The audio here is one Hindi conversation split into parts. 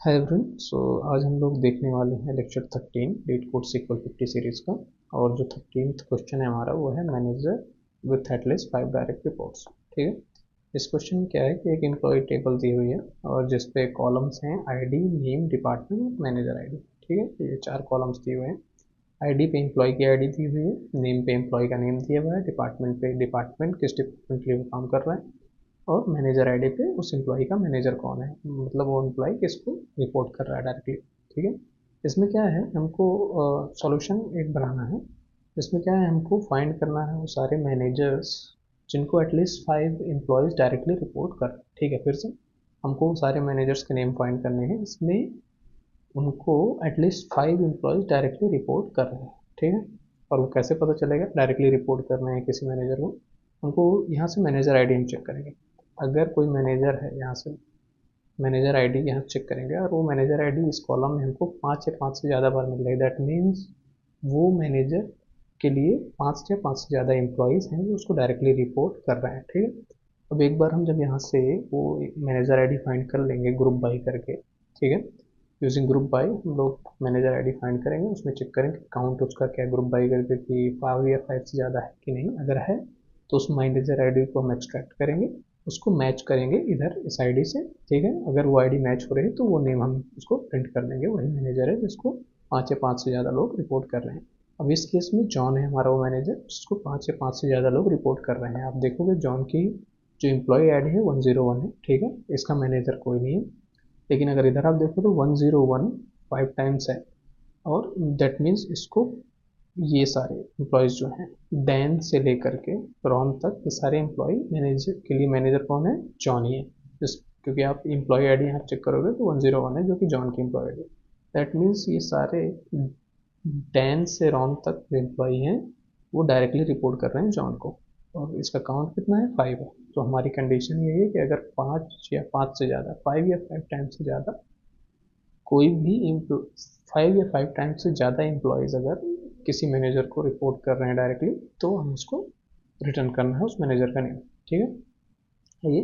Hi everyone. सो आज हम लोग देखने वाले हैं lecture 13 LeetCode SQL 50 series का। और जो 13th क्वेश्चन है हमारा वो है manager with at least 5 direct reports. ठीक है। इस क्वेश्चन में क्या है कि एक एम्प्लॉय टेबल दी हुई है और जिसपे कॉलम्स हैं आईडी, नेम, डिपार्टमेंट और मैनेजर आईडी। ठीक है, ये 4 कॉलम्स दिए हुए हैं। आईडी पे एम्प्लॉय की आईडी दी हुई है, नेम पे एम्प्लॉय का नेम दिया हुआ है, डिपार्टमेंट पे डिपार्टमेंट किस डिपार्टमेंट के लिए वो काम कर रहा है, और मैनेजर आईडी पे उस एम्प्लॉय का मैनेजर कौन है, मतलब वो एम्प्लॉय किसको रिपोर्ट कर रहा है डायरेक्टली। ठीक है। इसमें क्या है, हमको सॉल्यूशन एक बनाना है। इसमें क्या है, हमको फाइंड करना है वो सारे मैनेजर्स जिनको एटलीस्ट 5 एम्प्लॉयज़ डायरेक्टली रिपोर्ट कर। ठीक है, फिर से हमको सारे मैनेजर्स के नेम फाइंड करने हैं। इसमें उनको एटलीस्ट 5 एम्प्लॉयज़ डायरेक्टली रिपोर्ट कर रहे हैं। ठीक है। और वो कैसे पता चलेगा डायरेक्टली रिपोर्ट कर रहे हैं किसी मैनेजर को? हमको यहाँ से मैनेजर आईडी हम चेक करेंगे। अगर कोई मैनेजर है, यहाँ से मैनेजर आईडी यहाँ चेक करेंगे और वो मैनेजर आईडी इस कॉलम में हमको 5 या 5 से ज़्यादा बार मिल रही है, दैट मीन्स वो मैनेजर के लिए 5 या 5 से ज़्यादा एम्प्लॉयज़ हैं जो उसको डायरेक्टली रिपोर्ट कर रहे हैं। ठीक है। अब एक बार हम जब यहाँ से वो मैनेजर आईडी फाइंड कर लेंगे ग्रुप बाई करके। ठीक है। यूजिंग ग्रुप बाई हम लोग मैनेजर आईडी फाइंड करेंगे, उसमें चेक करेंगे काउंट उसका क्या ग्रुप बाई करके कि 5 या 5 से ज़्यादा है कि नहीं। अगर है तो उस मैनेजर आईडी को हम एक्सट्रैक्ट करेंगे, उसको मैच करेंगे इधर इस आईडी से। ठीक है। अगर वो आईडी मैच हो रही है तो वो नेम हम उसको प्रिंट कर देंगे, वही मैनेजर है जिसको 5 या 5 से ज़्यादा लोग रिपोर्ट कर रहे हैं। अब इस केस में जॉन है हमारा वो मैनेजर जिसको 5 या 5 से ज़्यादा लोग रिपोर्ट कर रहे हैं। आप देखोगे जॉन की जो एम्प्लॉय आईडी है 101 है। ठीक है। इसका मैनेजर कोई नहीं है। लेकिन अगर इधर आप देखो तो 101 5 टाइम्स है, और दैट मीन्स इसको ये सारे एम्प्लॉयज़ जो हैं डैन से लेकर के रॉन तक ये सारे एम्प्लॉय मैनेजर के लिए मैनेजर कौन है? जॉन ही है। जिस क्योंकि आप एम्प्लॉय आईडी यहाँ चेक करोगे तो 101 है जो कि जॉन की एम्प्लॉय आईडी। दैट मीन्स ये सारे डैन से रॉन तक जो एम्प्लॉय हैं वो डायरेक्टली रिपोर्ट कर रहे हैं जॉन को। और इसका काउंट कितना है? 5 है। तो हमारी कंडीशन यही है कि अगर 5 या 5 से ज़्यादा, 5 या 5 टाइम्स से ज़्यादा कोई भी 5 या 5 टाइम्स से ज़्यादा एम्प्लॉयज़ अगर किसी मैनेजर को रिपोर्ट कर रहे हैं डायरेक्टली तो हम उसको रिटर्न करना है उस मैनेजर का नेम। ठीक है।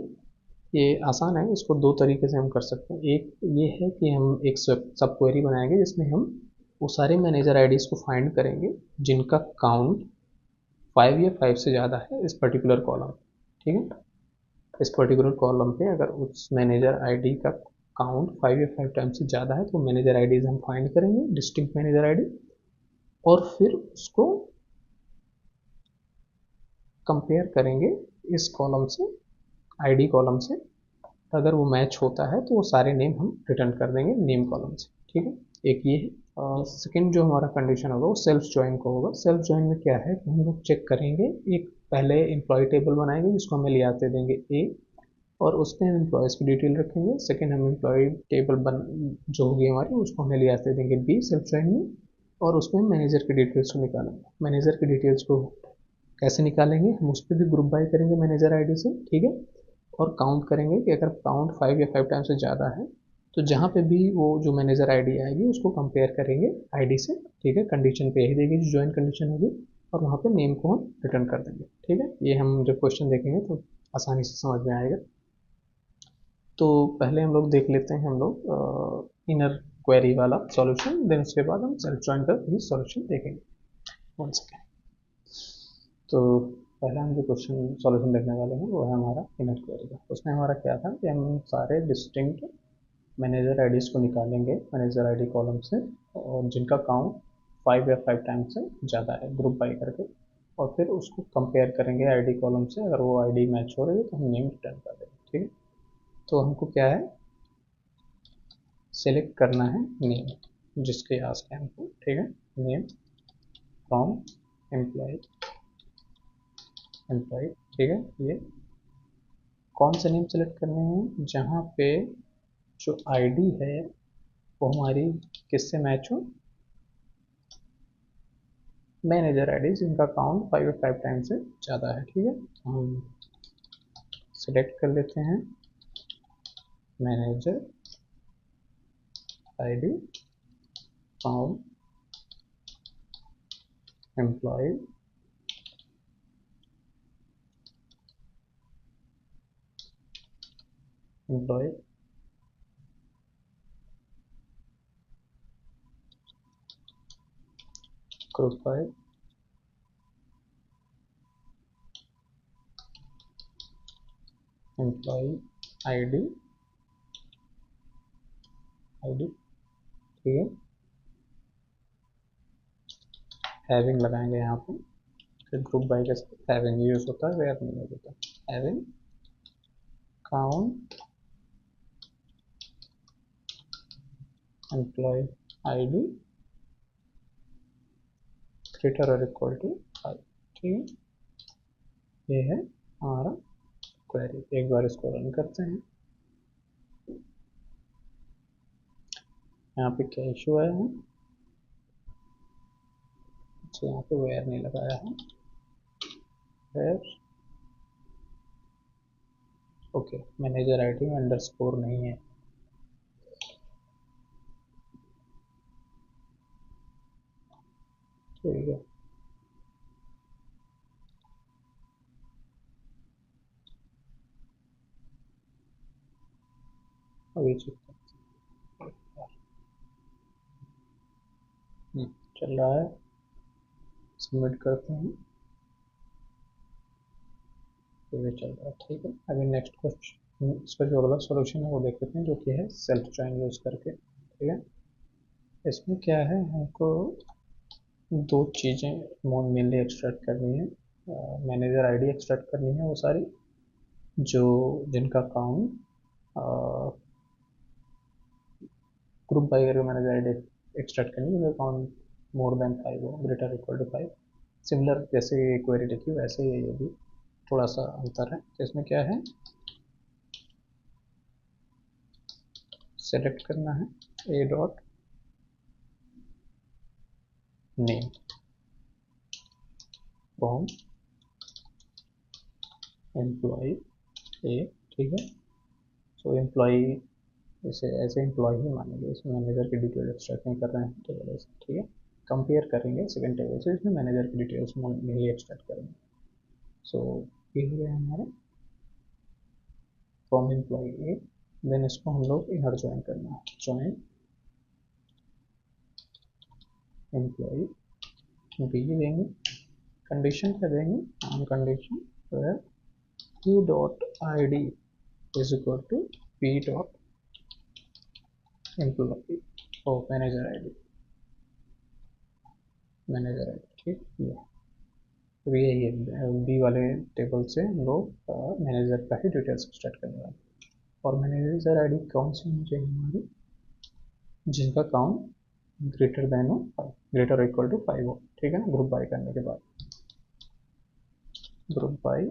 ये आसान है, इसको दो तरीके से हम कर सकते हैं। एक ये है कि हम एक सब क्वेरी बनाएंगे जिसमें हम वो सारे मैनेजर आईडीज़ को फाइंड करेंगे जिनका काउंट 5 या 5 से ज़्यादा है इस पर्टिकुलर कॉलम। ठीक है। इस पर्टिकुलर कॉलम पे अगर उस मैनेजर आईडी का काउंट 5 या 5 टाइम्स से ज़्यादा है तो मैनेजर आईडीज हम फाइंड करेंगे, डिस्टिंक्ट मैनेजर आईडी, और फिर उसको कंपेयर करेंगे इस कॉलम से, आईडी कॉलम से। अगर वो मैच होता है तो वो सारे नेम हम रिटर्न कर देंगे नेम कॉलम से। ठीक है। एक ये है। सेकेंड जो हमारा कंडीशन होगा वो सेल्फ ज्वाइन का होगा। सेल्फ ज्वाइन में क्या है कि हम लोग चेक करेंगे, एक पहले एम्प्लॉय टेबल बनाएंगे जिसको हमें ले आते देंगे ए, और उसमें हम एम्प्लॉयज़ की डिटेल रखेंगे। सेकेंड हम एम्प्लॉय टेबल बन जो होगी हमारी उसको हमें ले आते देंगे बी सेल्फ ज्वाइन में, और उसमें मैनेजर की डिटेल्स को निकालेंगे। मैनेजर की डिटेल्स को कैसे निकालेंगे, हम उस पर भी ग्रुप बाय करेंगे मैनेजर आईडी से। ठीक है। और काउंट करेंगे कि अगर काउंट 5 या 5 टाइम से ज़्यादा है तो जहाँ पे भी वो जो मैनेजर आईडी आएगी उसको कंपेयर करेंगे आईडी से। ठीक है। कंडीशन पे यही देगी जो ज्वाइन कंडीशन होगी, और वहाँ पे नेम को हम रिटर्न कर देंगे। ठीक है। ये हम जब क्वेश्चन देखेंगे तो आसानी से समझ में आएगा। तो पहले हम लोग देख लेते हैं हम लोग इनर क्वेरी वाला सॉल्यूशन, देन उसके बाद हम सेल्फ ज्वाइन का भी सॉल्यूशन देखेंगे। One second. तो पहले हम जो क्वेश्चन सॉल्यूशन देखने वाले हैं वो है हमारा इनर क्वेरी का। उसमें हमारा क्या था कि हम सारे डिस्टिंक्ट मैनेजर आईडीज़ को निकालेंगे मैनेजर आईडी कॉलम से, और जिनका काउंट 5 या 5 टाइम से ज़्यादा है ग्रुप बाई करके, और फिर उसको कंपेयर करेंगे आईडी कॉलम से। अगर वो आईडी मैच हो रही है तो हम नेम रिटर्न कर देंगे। ठीक है। तो हमको क्या है, सेलेक्ट करना है नेम जिसके आस के हमको। ठीक है। Name from employee, employee. ठीक है। ये कौन से नेम सेलेक्ट करने हैं जहाँ पे जो आईडी है वो हमारी किससे मैच हो? मैनेजर आईडी जिनका काउंट 5 या 5 टाइम से ज़्यादा है। ठीक है। हम सेलेक्ट कर लेते हैं manager ID from employee, employee group by employee ID ठीक है, हैविंग लगाएंगे यहाँ पे, फिर ग्रुप बाय के साथ हैविंग यूज होता है, वेयर नहीं यूज होता, having count employee ID greater और इक्वल टू 5। ठीक है, ये है हमारा क्वेरी। एक बार इसको रन करते हैं। यहाँ पे क्या इशू आया है, अच्छा यहाँ पे वेयर नहीं लगाया है, वेयर ओके, मैनेजर आईडी में अंडरस्कोर नहीं है, ठीक है। अभी चेक करते हैं, चल रहा है, सबमिट करते हैं, तो ये चल रहा है, ठीक है। अभी नेक्स्ट क्वेश्चन, इसका जो अगला सॉल्यूशन है वो देख लेते हैं, जो कि है सेल्फ ज्वाइन यूज करके, ठीक है। इसमें क्या है, हमको दो चीज़ें मेनली एक्सट्रैक्ट करनी है। मैनेजर आईडी एक्सट्रैक्ट करनी है, वो सारी जो जिनका काउंट ग्रुप बाय करके मैनेजर आईडी एक्सट्रैक्ट करनी है, जिनका काउंट मोर देन 5 हो, ग्रेटर इक्वल टू 5। सिमिलर जैसे ये क्वेरी लिखी वैसे ही ये भी थोड़ा सा अंतर है। तो इसमें क्या है, सेलेक्ट करना है A dot name from employ A, ठीक है। सो एम्प्लॉय इसे ऐसे एम्प्लॉय ही मानेंगे, इसमें मैनेजर की डिटेल एक्सट्रैक्ट नहीं कर रहे हैं टेबल से, ठीक है। कंपेयर करेंगे सेकंड टेबल से, इसमें मैनेजर की डिटेल्स मेनली एक्सट्रैक्ट करेंगे। सो ये हो गया हमारा फ्रॉम एम्प्लॉय ए, देन इसको हम लोग इनर ज्वाइन करना है, ज्वाइन एम्प्लॉय बी देंगे, कंडीशन क्या देंगे, on condition where p dot id is equal to p dot employee और मैनेजर आईडी, ठीक है। तो यही है, बी वाले टेबल से हम लोग मैनेजर का ही डिटेल्स एक्सट्रैक्ट करने वाले, और मैनेजर आईडी कौन सी होनी चाहिए हमारी, जिनका काउंट ग्रेटर देन हो 5, ग्रेटर इक्वल टू 5 हो, ठीक है ना। ग्रुप बाय करने के बाद group by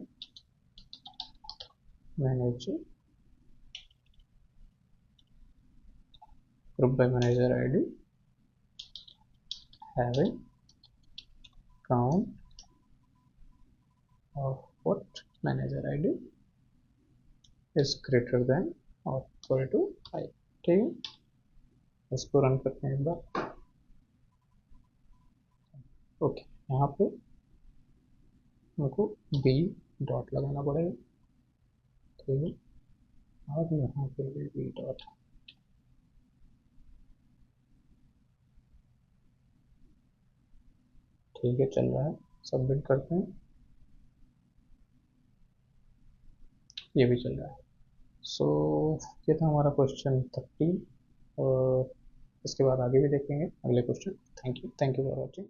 manager, group by manager ID having count of what manager ID is greater than और इक्वल टू 5, ठीक है। इसको रन करते हैं एक बार। ओके, यहाँ पे हमको बी डॉट लगाना पड़ेगा, ठीक है। और यहाँ पे भी बी डॉट, ठीक है, चल रहा है, सबमिट करते हैं, ये भी चल रहा है। सो ये था हमारा क्वेश्चन 30, और इसके बाद आगे भी देखेंगे अगले question. Thank you for watching.